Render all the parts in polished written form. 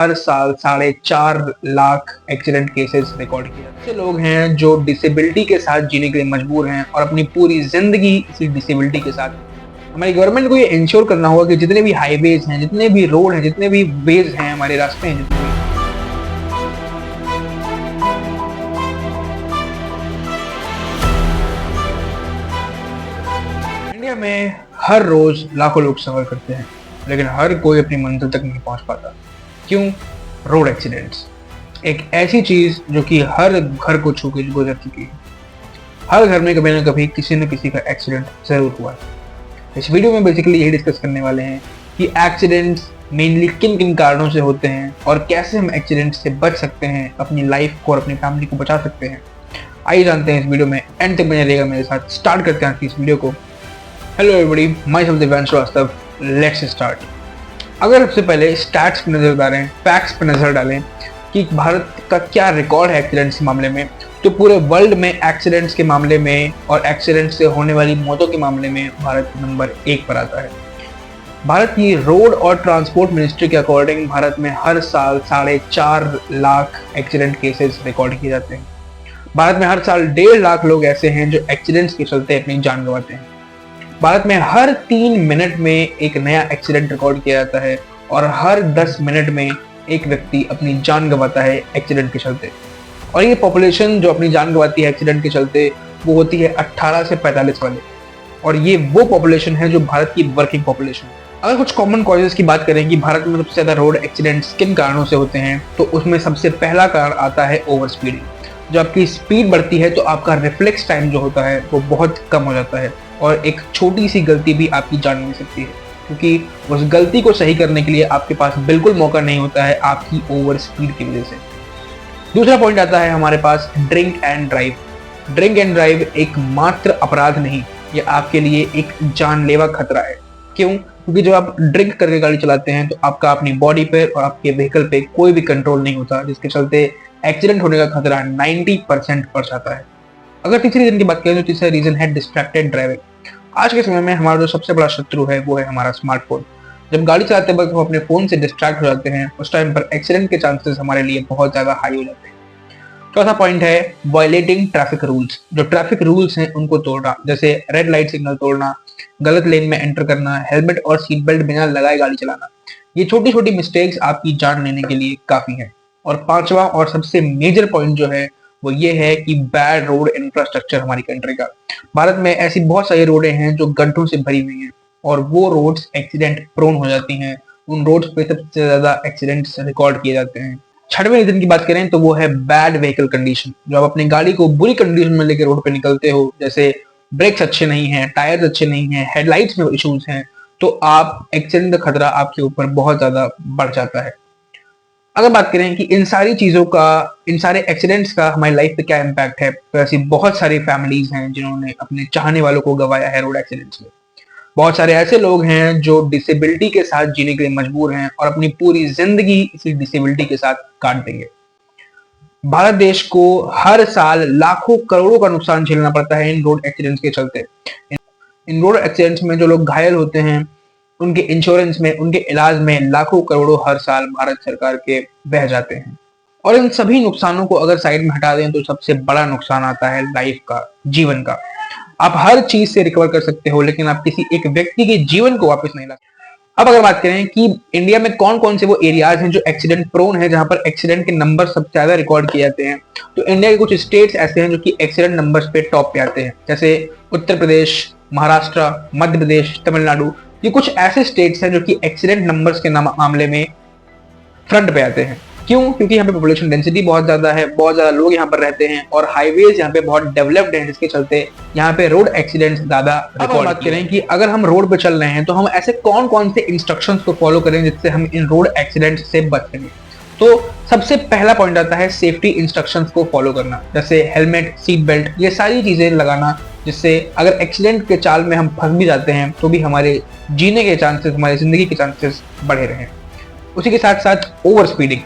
हर साल 4.5 lakh accident cases record किए जाते हैं। ऐसे लोग हैं जो डिसेबिलिटी के साथ जीने के लिए मजबूर हैं और अपनी पूरी जिंदगी इसी डिसेबिलिटी के साथ। हमारी गवर्नमेंट को ये इंश्योर करना होगा कि जितने भी हाईवेज हैं, जितने भी रोड हैं, जितने भी वेज हैं, हमारे रास्ते हैं, जितने भी इंडिया में हर रोज लाखों लोग सफर करते हैं, लेकिन हर कोई अपनी मंजिल तक नहीं पहुंच पाता। क्यों? रोड एक्सीडेंट्स एक ऐसी चीज जो कि हर घर को छू के गुजर चुकी है। हर घर में कभी ना कभी किसी न किसी का एक्सीडेंट जरूर हुआ है। इस वीडियो में बेसिकली यही डिस्कस करने वाले हैं कि एक्सीडेंट्स मेनली किन किन कारणों से होते हैं और कैसे हम एक्सीडेंट से बच सकते हैं, अपनी लाइफ को और अपनी फैमिली को बचा सकते हैं। आइए जानते हैं इस वीडियो में, एंड तक बने रहिएगा मेरे साथ। स्टार्ट करते हैं आज की इस वीडियो को। Hello everybody, myself Divyansh Srivastava, let's start. अगर सबसे पहले स्टैट्स पर नजर डालें, फैक्ट्स पर नजर डालें कि भारत का क्या रिकॉर्ड है एक्सीडेंट्स के मामले में, तो पूरे वर्ल्ड में एक्सीडेंट्स के मामले में और एक्सीडेंट से होने वाली मौतों के मामले में भारत नंबर 1 पर आता है। भारत की रोड और ट्रांसपोर्ट मिनिस्ट्री के अकॉर्डिंग भारत में हर साल 4.5 लाख एक्सीडेंट केसेस रिकॉर्ड किए जाते हैं। भारत में हर साल 1.5 लाख लोग ऐसे हैं जो एक्सीडेंट्स के चलते अपनी जान गंवाते हैं। भारत में हर 3 मिनट में एक नया एक्सीडेंट रिकॉर्ड किया जाता है और हर 10 मिनट में एक व्यक्ति अपनी जान गंवाता है एक्सीडेंट के चलते। और ये पॉपुलेशन जो अपनी जान गंवाती है एक्सीडेंट के चलते, वो होती है 18 से 45 वाले, और ये वो पॉपुलेशन है जो भारत की वर्किंग पॉपुलेशन है। अगर कुछ कॉमन कॉजेज की बात करें कि भारत में सबसे ज्यादा रोड एक्सीडेंट्स किन कारणों से होते हैं, तो उसमें सबसे पहला कारण आता है ओवर स्पीडिंग। जब आपकी स्पीड बढ़ती है तो आपका रिफ्लेक्स टाइम जो होता है वो बहुत कम हो जाता है और एक छोटी सी गलती भी आपकी जान ले सकती है, क्योंकि उस गलती को सही करने के लिए आपके पास बिल्कुल मौका नहीं होता है आपकी ओवर स्पीड की वजह से। दूसरा पॉइंट आता है हमारे पास drink and drive. Drink and drive एक मात्र अपराध नहीं, ये आपके लिए एक जानलेवा खतरा है। क्यों? क्योंकि जब आप ड्रिंक करके गाड़ी चलाते हैं तो आपका अपनी बॉडी पे और आपके व्हीकल पे कोई भी कंट्रोल नहीं होता, जिसके चलते एक्सीडेंट होने का खतरा 90% बढ़ जाता है। अगर तीसरे रीजन की बात करें तो तीसरा रीजन है डिस्ट्रैक्टेड ड्राइविंग। आज के समय में हमारा जो सबसे बड़ा शत्रु है वो है हमारा स्मार्टफोन। जब गाड़ी चलाते वक्त हम अपने फोन से डिस्ट्रैक्ट हो जाते हैं, उस टाइम पर एक्सीडेंट के चांसेस हमारे लिए बहुत ज्यादा हाई हो जाते हैं। चौथा पॉइंट है वायलेटिंग ट्रैफिक रूल्स। जो ट्रैफिक रूल्स हैं उनको तोड़ना, जैसे रेड लाइट सिग्नल तोड़ना, गलत लेन में एंटर करना, हेलमेट और सीट बेल्ट बिना लगाए गाड़ी चलाना। ये छोटी छोटी मिस्टेक्स आपकी जान लेने के लिए काफी है। और पांचवा और सबसे मेजर पॉइंट जो है वो ये है कि बैड रोड इंफ्रास्ट्रक्चर हमारी कंट्री का। भारत में ऐसी बहुत सारी रोडें हैं जो गड्ढों से भरी हुई हैं और वो रोड्स एक्सीडेंट प्रोन हो जाती हैं। उन रोड्स पे सबसे ज्यादा एक्सीडेंट्स रिकॉर्ड किए जाते हैं। छठवें रीजन की बात करें तो वो है बैड व्हीकल कंडीशन। जब आप अपनी गाड़ी को बुरी कंडीशन में लेकर रोड पे निकलते हो, जैसे ब्रेक्स अच्छे नहीं हैं, टायर्स अच्छे नहीं हैं, हेडलाइट्स में इश्यूज हैं, तो आप एक्सीडेंट का खतरा आपके ऊपर बहुत ज्यादा बढ़ जाता है। अगर बात करें कि इन सारी चीजों का, इन सारे एक्सीडेंट्स का हमारी लाइफ पे क्या इम्पैक्ट है, तो ऐसी बहुत सारी फैमिलीज हैं जिन्होंने अपने चाहने वालों को गंवाया है रोड एक्सीडेंट्स में। बहुत सारे ऐसे लोग हैं जो डिसेबिलिटी के साथ जीने के लिए मजबूर हैं और अपनी पूरी जिंदगी इसी डिसेबिलिटी के साथ काट देंगे। भारत देश को हर साल लाखों करोड़ों का नुकसान झेलना पड़ता है इन रोड एक्सीडेंट्स के चलते। इन रोड एक्सीडेंट्स में जो लोग घायल होते हैं, उनके इंश्योरेंस में, उनके इलाज में लाखों करोड़ों हर साल भारत सरकार के बह जाते हैं। और इन सभी नुकसानों को अगर साइड में हटा दें तो सबसे बड़ा नुकसान आता है लाइफ का, जीवन का। आप हर चीज से रिकवर कर सकते हो, लेकिन आप किसी एक व्यक्ति के जीवन को वापस नहीं ला सकते। अब अगर बात करें कि इंडिया में कौन कौन से वो एरियाज हैं जो एक्सीडेंट प्रोन है, जहां पर एक्सीडेंट के नंबर सबसे ज्यादा रिकॉर्ड किए जाते हैं, तो इंडिया के कुछ स्टेट्स ऐसे हैं जो कि एक्सीडेंट नंबर्स पे टॉप पे आते हैं, जैसे उत्तर प्रदेश, महाराष्ट्र, मध्य प्रदेश, तमिलनाडु। ये कुछ ऐसे स्टेट्स हैं जो कि एक्सीडेंट नंबर्स के मामले में फ्रंट पे आते हैं। क्यों? क्योंकि यहाँ पे पॉपुलेशन डेंसिटी बहुत ज्यादा है, बहुत ज्यादा लोग यहाँ पर रहते हैं और हाईवेज यहाँ पे बहुत डेवलप्ड हैं, जिसके चलते यहाँ पे रोड एक्सीडेंट्स ज्यादा रिकॉर्ड। बात करें कि अगर हम रोड पे चल रहे हैं तो हम ऐसे कौन कौन से इंस्ट्रक्शंस को फॉलो करें जिससे हम इन रोड एक्सीडेंट्स से बच सकें। तो सबसे पहला पॉइंट आता है सेफ्टी इंस्ट्रक्शंस को फॉलो करना, जैसे हेलमेट, सीट बेल्ट, ये सारी चीजें लगाना, जिससे अगर एक्सीडेंट के चाल में हम फंस भी जाते हैं तो भी हमारे जीने के चांसेस, हमारी जिंदगी के चांसेस बढ़े रहें। उसी के साथ साथ ओवर स्पीडिंग।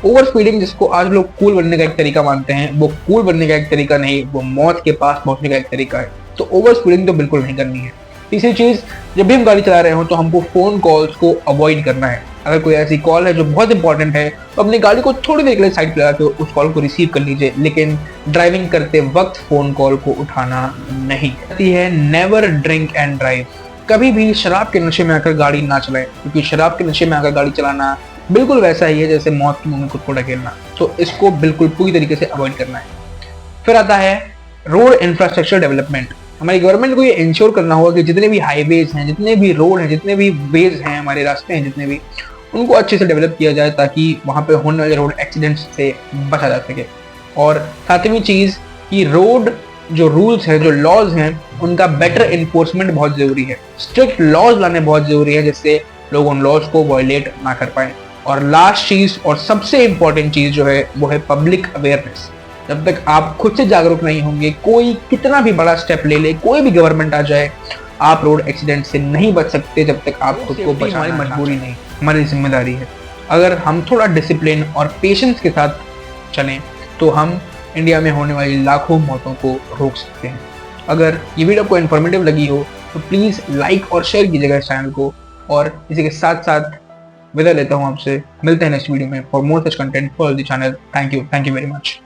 ओवर स्पीडिंग जिसको आज लोग कूल बनने का एक तरीका मानते हैं, वो कूल बनने का एक तरीका नहीं, वो मौत के पास पहुंचने का एक तरीका है। तो ओवर स्पीडिंग तो बिल्कुल नहीं करनी है। तीसरी चीज, जब भी हम गाड़ी चला रहे हो तो हमको फोन कॉल्स को अवॉइड करना है। अगर कोई ऐसी कॉल है जो बहुत इंपॉर्टेंट है तो अपनी गाड़ी को थोड़ी देर के लिए साइड पे लगा के उस कॉल को रिसीव कर लीजिए, लेकिन ड्राइविंग करते वक्त फोन कॉल को उठाना नहीं। है नेवर ड्रिंक एंड ड्राइव। कभी भी शराब के नशे में आकर गाड़ी ना चलाएं, क्योंकि शराब के नशे में आकर गाड़ी चलाना बिल्कुल वैसा ही है जैसे मौत के मुंह में खुद को ढकेलना। तो इसको बिल्कुल पूरी तरीके से अवॉइड करना है। फिर आता है रोड इंफ्रास्ट्रक्चर डेवलपमेंट। हमारी गवर्नमेंट को ये इंश्योर करना होगा कि जितने भी हाईवेज हैं, जितने भी रोड हैं, जितने भी वेज हैं, हमारे रास्ते हैं जितने भी, उनको अच्छे से डेवलप किया जाए ताकि वहाँ पे होने वाले रोड एक्सीडेंट्स से बचा जा सके। और सातवीं चीज़ कि रोड जो रूल्स हैं, जो लॉज हैं, उनका बेटर इन्फोर्समेंट बहुत ज़रूरी है। स्ट्रिक्ट लॉज लाने बहुत ज़रूरी है जिससे लोग उन लॉज को वायलेट ना कर पाएँ। और लास्ट चीज़ और सबसे इम्पॉर्टेंट चीज़ जो है वो है पब्लिक अवेयरनेस। जब तक आप खुद से जागरूक नहीं होंगे, कोई कितना भी बड़ा स्टेप ले ले, कोई भी गवर्नमेंट आ जाए, आप रोड एक्सीडेंट से नहीं बच सकते जब तक आप खुद को बचाना। हमारी मजबूरी नहीं, हमारी जिम्मेदारी है। अगर हम थोड़ा डिसिप्लिन और पेशेंस के साथ चलें तो हम इंडिया में होने वाली लाखों मौतों को रोक सकते हैं। अगर ये वीडियो आपको इन्फॉर्मेटिव लगी हो तो प्लीज़ लाइक और शेयर कीजिएगा इस चैनल को। और इसी के साथ साथ विदा लेता हूँ आपसे। मिलते हैं नेक्स्ट वीडियो में। For more such content follow the channel. Thank you very much.